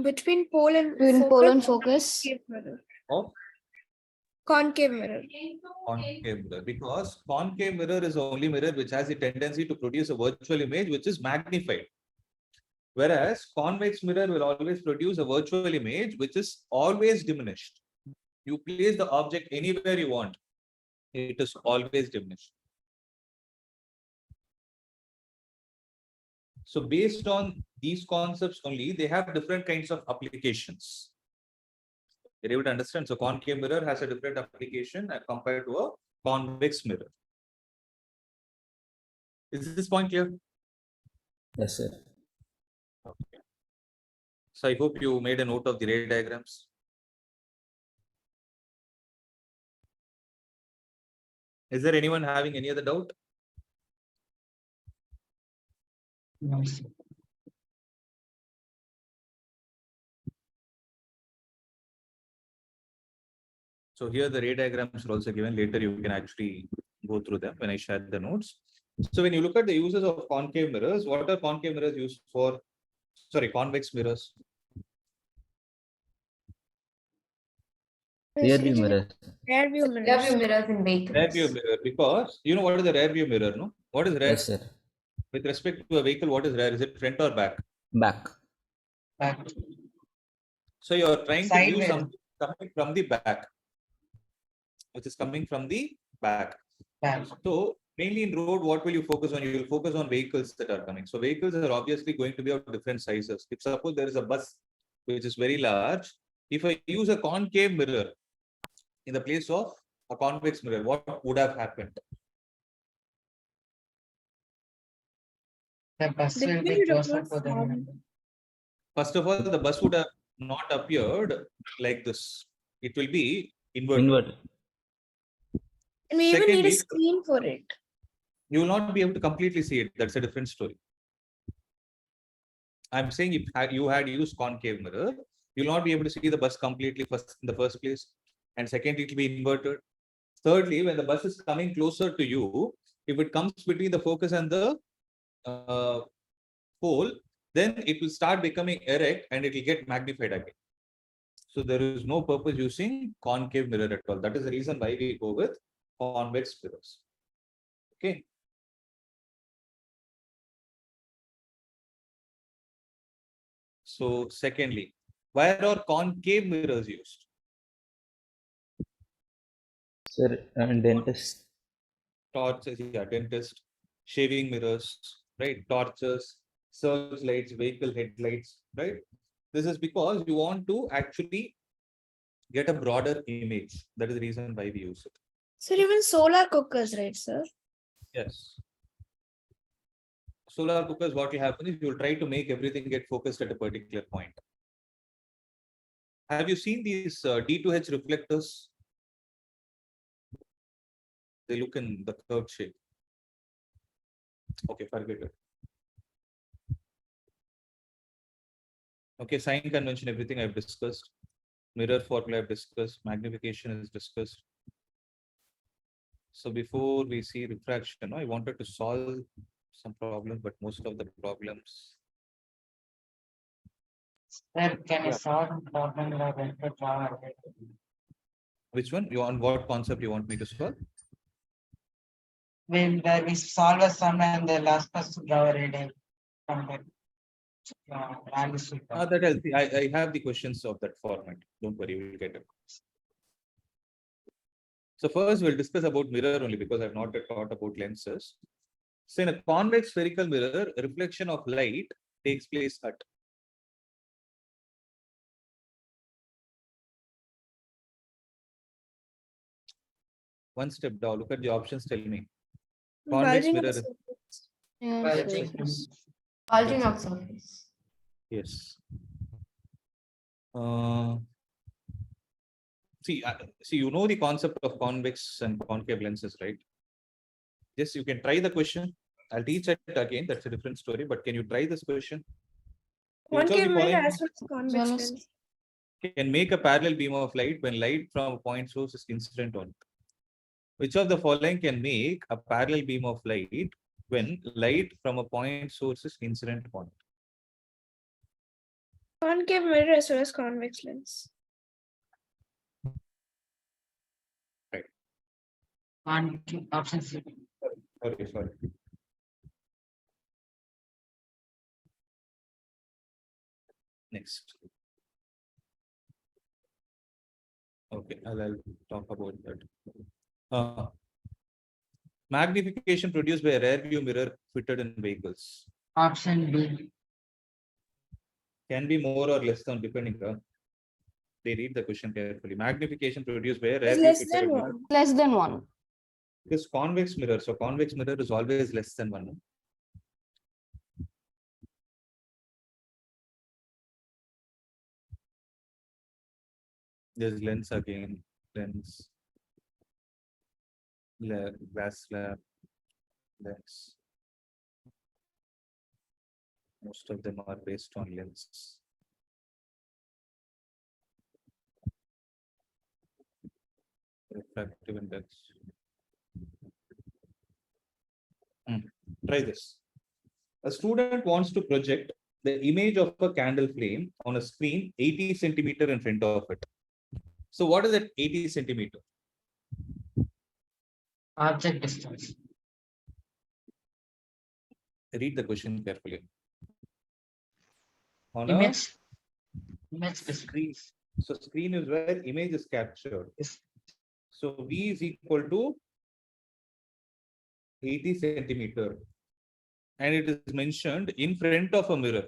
Between pole and Between pole and focus. concave mirror. Of Concave mirror. concave mirror, because concave mirror is the only mirror which has the tendency to produce a virtual image which is magnified. Whereas convex mirror will always produce a virtual image which is always diminished. You place the object anywhere you want, it is always diminished. So based on these concepts only, they have different kinds of applications. You're able to understand? So concave mirror has a different application compared to a convex mirror. Is this point clear? Yes, sir. Okay. So I hope you made a note of the ray diagrams. Is there anyone having any other doubt? No, sir. So here the ray diagrams are also given. Later you can actually go through them when I share the notes. So when you look at the uses of concave mirrors, what are concave mirrors used for? Sorry, convex mirrors. Rear view mirror. Rear view Rear mirrors. view mirrors in vehicles. Rear view mirror, because you know what is the rear view mirror, no? What is rear? Yes, sir. With respect to a vehicle, what is rear? Is it front or back? Back. Back. So you are trying to Side view mirror. something coming from the back, which is coming from the back. Back. So Mainly in road, what will you focus on? You will focus on vehicles that are coming. So vehicles are obviously going to be of different sizes. If suppose there is a bus which is very large, if I use a concave mirror in the place of a convex mirror, what would have happened? The bus The will be image closer approach to the from- window. First of all, the bus would have not appeared like this. It will be inverted. Invert. And we even need a Secondly, screen for it. you will not be able to completely see it. That's a different story. I'm saying if you had used concave mirror, you'll not be able to see the bus completely first in the first place. And secondly, it will be inverted. Thirdly, when the bus is coming closer to you, if it comes between the focus and the pole, then it will start becoming erect and it will get magnified again. So there is no purpose using concave mirror at all. That is the reason why we go with convex mirrors. Okay. So secondly, why are concave mirrors used? Sir, dentist. Torches, yeah, dentist, shaving mirrors, right? Torches, searchlights, vehicle headlights, right? This is because you want to actually get a broader image. That is the reason why we use it. So even solar cookers, right, sir? Yes. Solar cookers, what will happen is you will try to make everything get focused at a particular point. Have you seen these D2H reflectors? They look in the curved shape. Okay, forget it. Okay, sign convention, everything I've discussed. Mirror formula I've discussed. Magnification is discussed. So before we see refraction, I wanted to solve some problems, but most of the problems. Sir, can you Yeah. solve the problem by vector draw a ray? Which one? You on what concept you want me to solve? Where we solve a sum and the last person to draw a ray from the values we got. That I'll see. I have the questions of that format. Don't worry, we'll get it. So first we'll discuss about mirror only because I've not yet taught about lenses. So in a convex spherical mirror, reflection of light takes place at one step down. Look at the options, tell me. Convex Bulging of mirror. surface. Yes, Bulging. yes. Bulging of surface. Yes. See, you know the concept of convex and concave lenses, right? Yes, you can try the question. I'll teach it again. That's a different story. But can you try this question? Which of the Concave mirror following as well as convex Well as- lens. can make a parallel beam of light when light from a point source is incident on it? Which of the following can make a parallel beam of light when light from a point source is incident on it? Concave mirror as well as convex lens. Option C. Sorry. Next. Okay, I'll talk about that. Magnification produced by a rear view mirror fitted in vehicles. Option B. Can be more or less than depending on. They read the question carefully. Magnification produced by a rear Is view less fitted than mirror. one. Less than one. Because convex mirror, so convex mirror is always less than one. There's lens again, lens, glass slab, lens. Most of them are based on lens. Refractive index. Try this. A student wants to project the image of a candle flame on a screen 80 centimeter in front of it. So what is that 80 centimeter? Object distance. Read the question carefully. On a Image distance. screen. So screen is where image is captured. Yes. So V is equal to 80 centimeter, and it is mentioned in front of a mirror.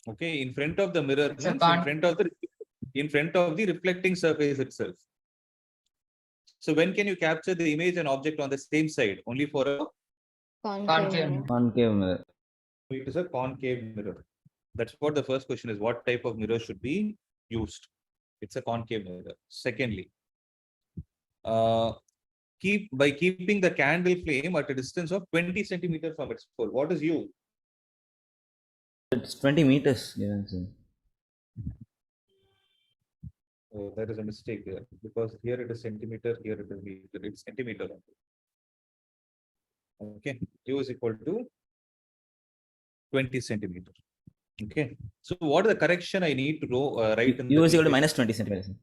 Okay, in front of the mirror It's a means con- in front of the reflecting surface itself. So when can you capture the image and object on the same side? Only for a, Concave. Concave. Concave mirror. it is a concave mirror. That's what the first question is. What type of mirror should be used? It's a concave mirror. Secondly, keeping the candle flame at a distance of 20 centimeters from its pole. What is U? It's 20 meters given. Sir. Oh, there is a mistake here because here it is centimeter, here it is meter. It's centimeter. Okay, U is equal to 20 centimeter. Okay, so what is the correction I need to write? In U the is equal to equation? minus 20 centimeters. Sir.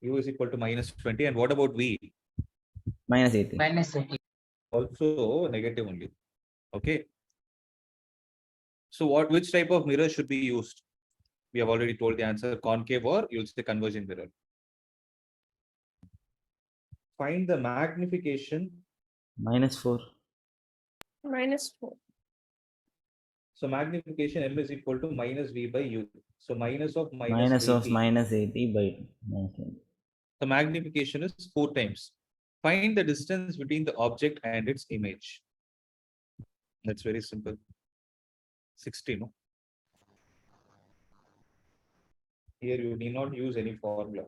U is equal to minus 20. And what about V? Minus 80. Minus 80. Also negative only. Okay. So which type of mirror should be used? We have already told the answer, concave or you'll say converging mirror. Find the magnification. Minus 4. -4. So magnification M is equal to minus V by U. So minus of Minus 80. of minus 80 by minus 20. The magnification is 4 times. Find the distance between the object and its image. That's very simple. 60, no? Here you need not use any formula.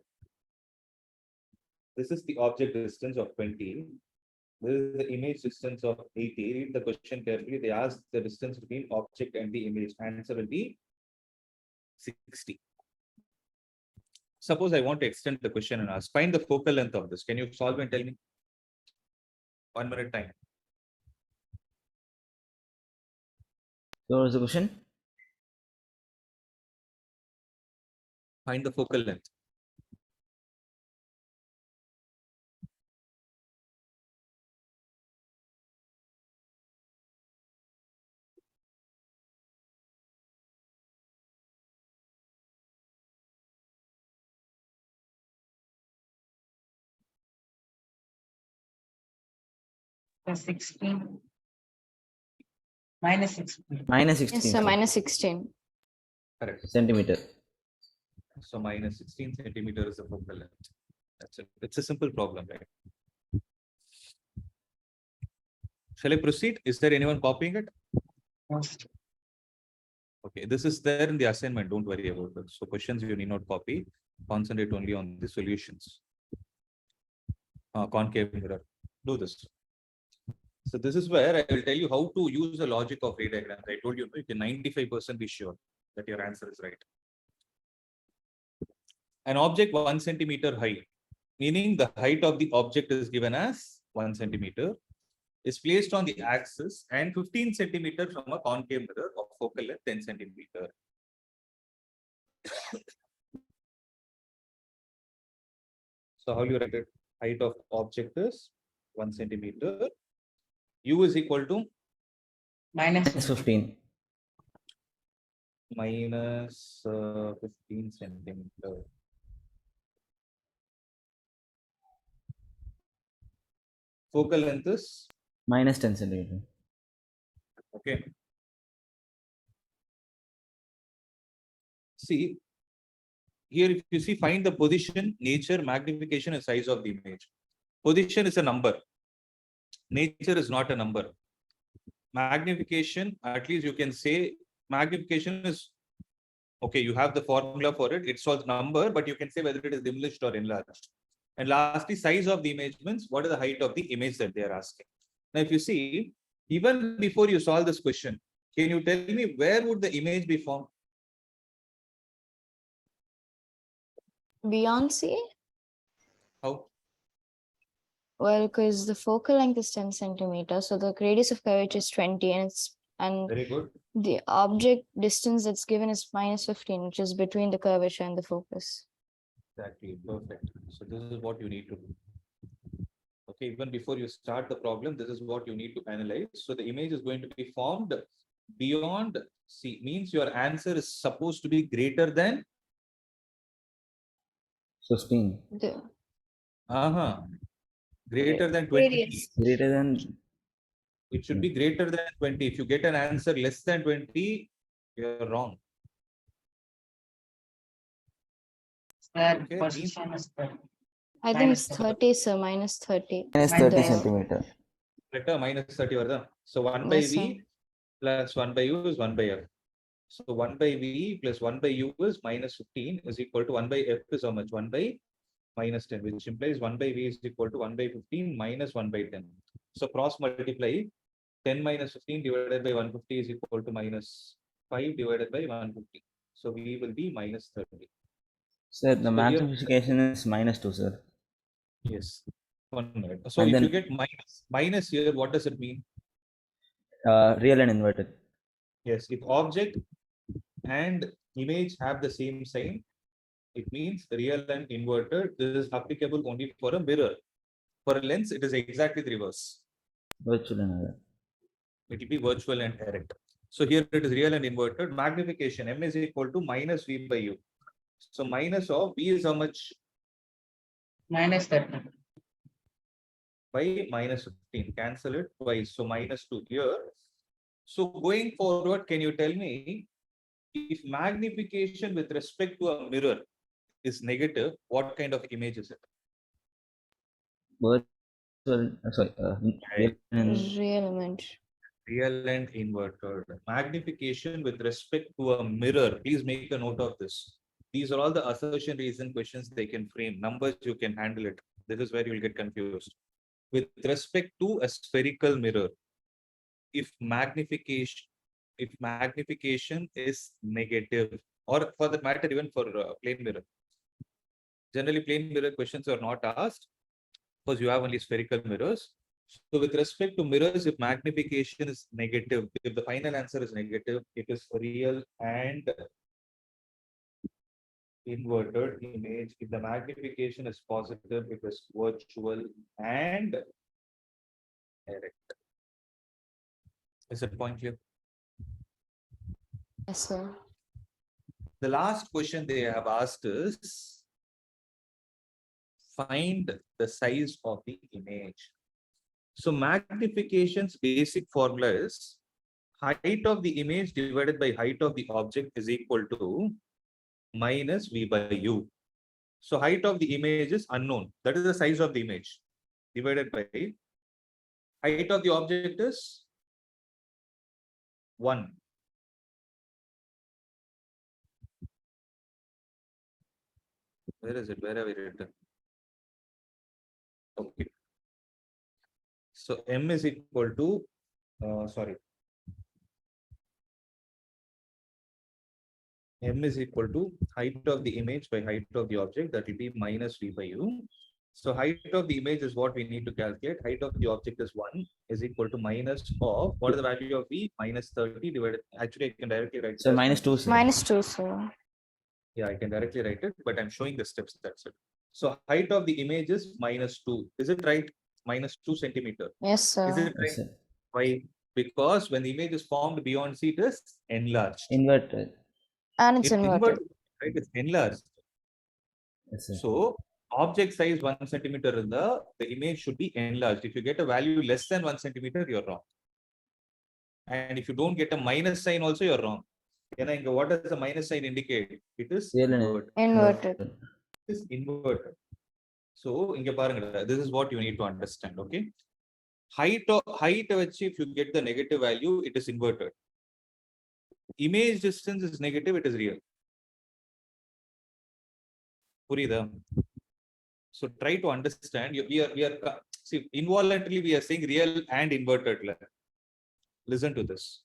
This is the object distance of 20. This is the image distance of 80. Read the question carefully. They ask the distance between object and the image. Answer will be 60. Suppose I want to extend the question and ask, find the focal length of this. Can you solve and tell me? 1 minute time. So what's the question? Find the focal length. Plus 16. Minus 16. Minus 16. Yes, sir, sir. minus 16. Correct. Centimeter. So minus 16 centimeter is the focal length. That's it. It's a simple problem, right? Shall I proceed? Is there anyone copying it? Most. Okay, this is there in the assignment. Don't worry about it. So questions you need not copy. Concentrate only on the solutions. Concave mirror. Do this. So this is where I will tell you how to use the logic of ray diagrams. I told you, you can 95% be sure that your answer is right. An object 1 centimeter high, meaning the height of the object is given as 1 centimeter, is placed on the axis and 15 centimeter from a concave mirror of focal length 10 centimeter. So how you write it? Height of object is 1 centimeter. U is equal to Minus Minus 15. minus 15 centimeter. Focal length is Minus 10 centimeter. okay. See, here if you see, find the position, nature, magnification, and size of the image. Position is a number. Nature is not a number. Magnification, at least you can say magnification is okay. You have the formula for it. It's all number, but you can say whether it is diminished or enlarged. And lastly, size of the image means what is the height of the image that they are asking. Now, if you see, even before you solve this question, can you tell me where would the image be formed? Beyond C? How? Well, because the focal length is 10 centimeters, so the radius of curvature is 20, and Very good. the object distance that's given is minus 15, which is between the curvature and the focus. Exactly. Perfect. So this is what you need to do. Okay, even before you start the problem, this is what you need to analyze. So the image is going to be formed beyond C, means your answer is supposed to be greater than 15. The, Greater than 20. Radius. Greater than It should be greater than 20. If you get an answer less than 20, you're wrong. Sir, Okay, position is the I think it's 30, sir, minus 30. minus Minus 30 30. centimeter. letter minus 30 varda. So 1 by Yes, V sir. plus 1 by U is 1 by F. So 1 by V plus 1 by U is minus 15 is equal to 1 by F is how much? 1 by minus 10, which implies 1 by V is equal to 1 by 15 minus 1 by 10. So cross multiply 10 minus 15 divided by 150 is equal to minus 5 divided by 150. So V will be minus 30. Sir, the So here- magnification is minus 2, sir. Yes. 1 minute. So And if you then- get minus here, what does it mean? Real and inverted. Yes, if object and image have the same sign, it means real and inverted. This is applicable only for a mirror. For a lens, it is exactly the reverse. Virtual and other. It will be virtual and erect. So here it is real and inverted. Magnification, M is equal to minus V by U. So minus of V is how much? minus 30. By minus 15. Cancel it twice. So minus 2 here. So going forward, can you tell me if magnification with respect to a mirror is negative, what kind of image is it? Virtual, sorry, real and Real image. Real and inverted. Magnification with respect to a mirror. Please make a note of this. These are all the assertion reason questions they can frame. Numbers, you can handle it. This is where you'll get confused. With respect to a spherical mirror, if magnification is negative, or for that matter, even for plane mirror. Generally, plane mirror questions are not asked because you have only spherical mirrors. So with respect to mirrors, if magnification is negative, if the final answer is negative, it is real and inverted image. If the magnification is positive, it is virtual and erect. Is that point clear? Yes, sir. The last question they have asked is find the size of the image. So magnification's basic formula is height of the image divided by height of the object is equal to minus V by U. So height of the image is unknown. That is the size of the image divided by height of the object is 1. Where is it? Where have I written? Okay. So M is equal to, M is equal to height of the image by height of the object, that will be minus V by U. So height of the image is what we need to calculate. Height of the object is 1 is equal to minus of, what is the value of V? Minus 30 divided, actually I can directly write. so it as minus 2, sir. Minus 2, sir. Yeah, I can directly write it, but I'm showing the steps, that's it. So height of the image is minus 2. Is it right? Minus 2 centimeter. Yes, Is sir. it right? Yes, sir. Why? Because when the image is formed beyond C, it is enlarged. Inverted. And it's It's inverted. right? It's enlarged. Yes, sir. So object size 1 centimeter in the image should be enlarged. If you get a value less than 1 centimeter, you're wrong. And if you don't get a minus sign also, you're wrong. What does the minus sign indicate? It is Real and inverted. Inverted. It is inverted. So this is what you need to understand. Okay. Height if you get the negative value, it is inverted. Image distance is negative, it is real. Purida. So try to understand. We are see, involuntarily we are saying real and inverted. Listen to this.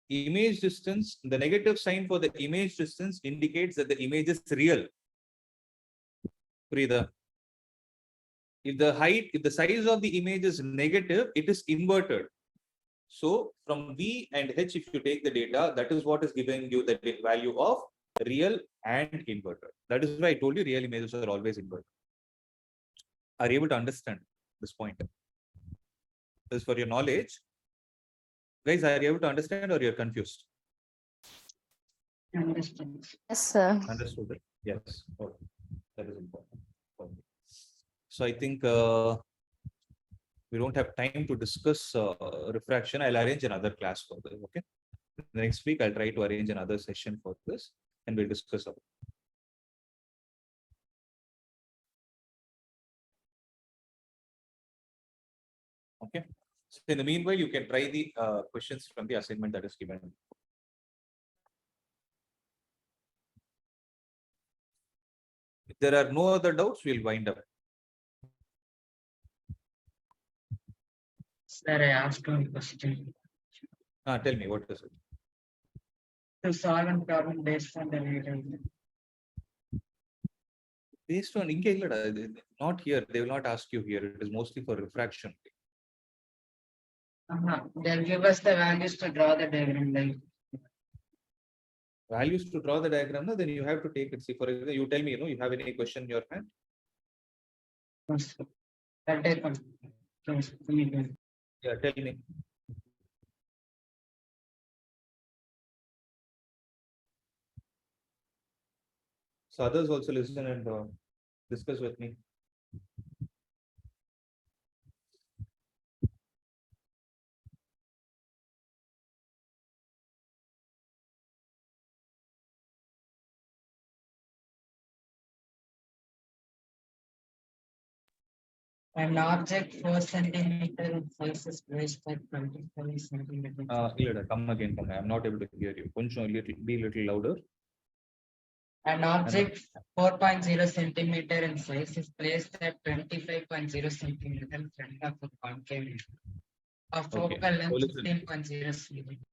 Image distance, the negative sign for the image distance indicates that the image is real. Purida. If the size of the image is negative, it is inverted. So from V and H, if you take the data, that is what is giving you the value of real and inverted. That is why I told you real images are always inverted. Are you able to understand this point? This is for your knowledge. Guys, are you able to understand or you're confused? Understand. Yes, sir. Understood it? Yes. Okay. That is important. Okay. So I think we don't have time to discuss refraction. I'll arrange another class for this. Okay. Next week, I'll try to arrange another session for this and we'll discuss about it. Okay. So in the meanwhile, you can try the questions from the assignment that is given. If there are no other doubts, we'll wind up. Sir, I asked one question. Tell me, what is it? To solve a problem based on the radar. Based on not here, they will not ask you here. It is mostly for refraction. They'll give us the values to draw the diagram. Like Values to draw the diagram, then you have to take it. See, for example, you tell me, you have any question in your hand? I'll take one. Yeah, tell me. So others also listen and discuss with me. An object 4 centimeter in size is placed at 25 centimeters. Come again. I'm not able to hear you. Be a little louder. An object 4.0 centimeter in size is placed at 25.0 centimeter in front of a concave mirror. A focal length 15.0 centimeter.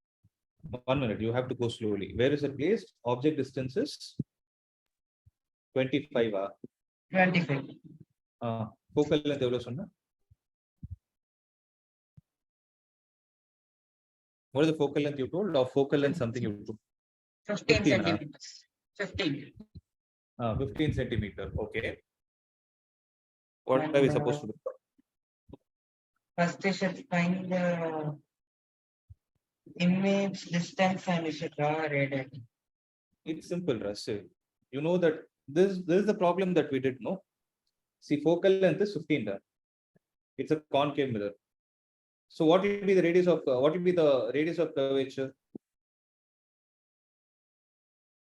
1 minute, you have to go slowly. Where is it placed? Object distance is 25. 25. Focal length எவ்வளவு சொன்ன? What is the focal length you told? Or focal length something you told? 15 centimeters. 15. 15 centimeter. Okay. What are we supposed to do? First, you should find the image distance and you should draw a radar. It's simple, Russell. You know that this is the problem that we did, no? See, focal length is 15. It's a concave mirror. So what will be the radius of curvature?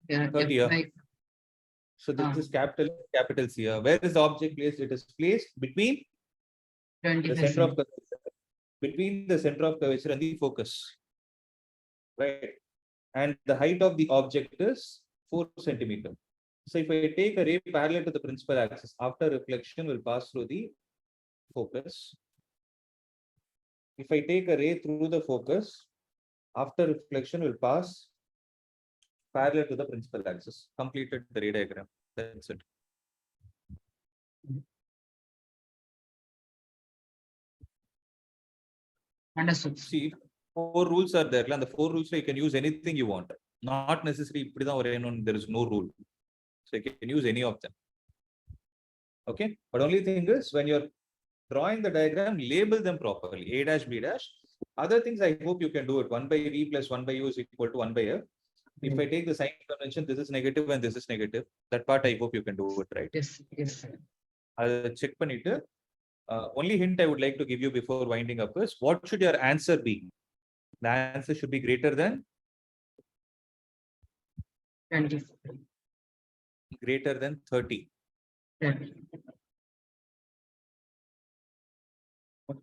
30 here. So this is capital C here. Where is the object placed? It is placed between the center of curvature, and the focus. Right. And the height of the object is 4 centimeters. So if I take a ray parallel to the principal axis, after reflection will pass through the focus. If I take a ray through the focus, after reflection will pass parallel to the principal axis. Completed the ray diagram. That's it. Understood. See, 4 rules are there. And the 4 rules, you can use anything you want. Not necessarily, there is no rule. So you can use any of them. Okay. But only thing is, when you're drawing the diagram, label them properly. A dash, B dash. Other things, I hope you can do it. 1 by V plus 1 by U is equal to 1 by F. If I take the sign convention, this is negative and this is negative. That part, I hope you can do it, right? Yes, sir. I'll check panita. Only hint I would like to give you before winding up is, what should your answer be? The answer should be greater than 20. Greater than 30. 30. Okay.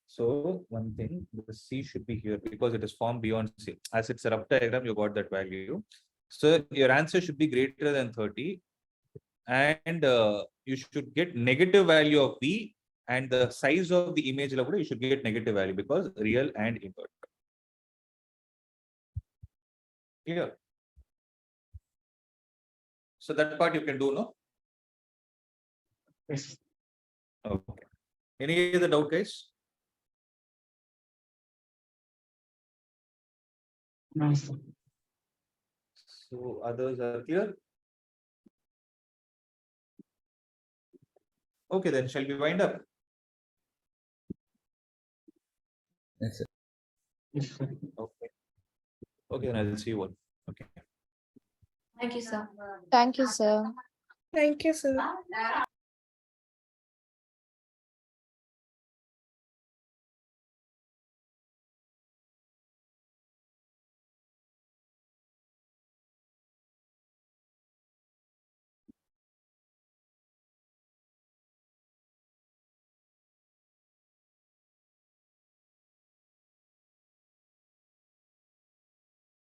So one thing, the C should be here because it is formed beyond C. As it's a rough diagram, you got that value. So your answer should be greater than 30. And you should get negative value of B, and the size of the image level, you should get negative value because real and inverted. Clear? So that part you can do, no? Yes. Okay. Any other doubt, guys? No, sir. So others are clear? Okay, then shall we wind up? Yes, sir. Yes, sir. Okay. Okay, then I'll see you all. Okay. Thank you, sir. Thank you, sir. Thank you, sir.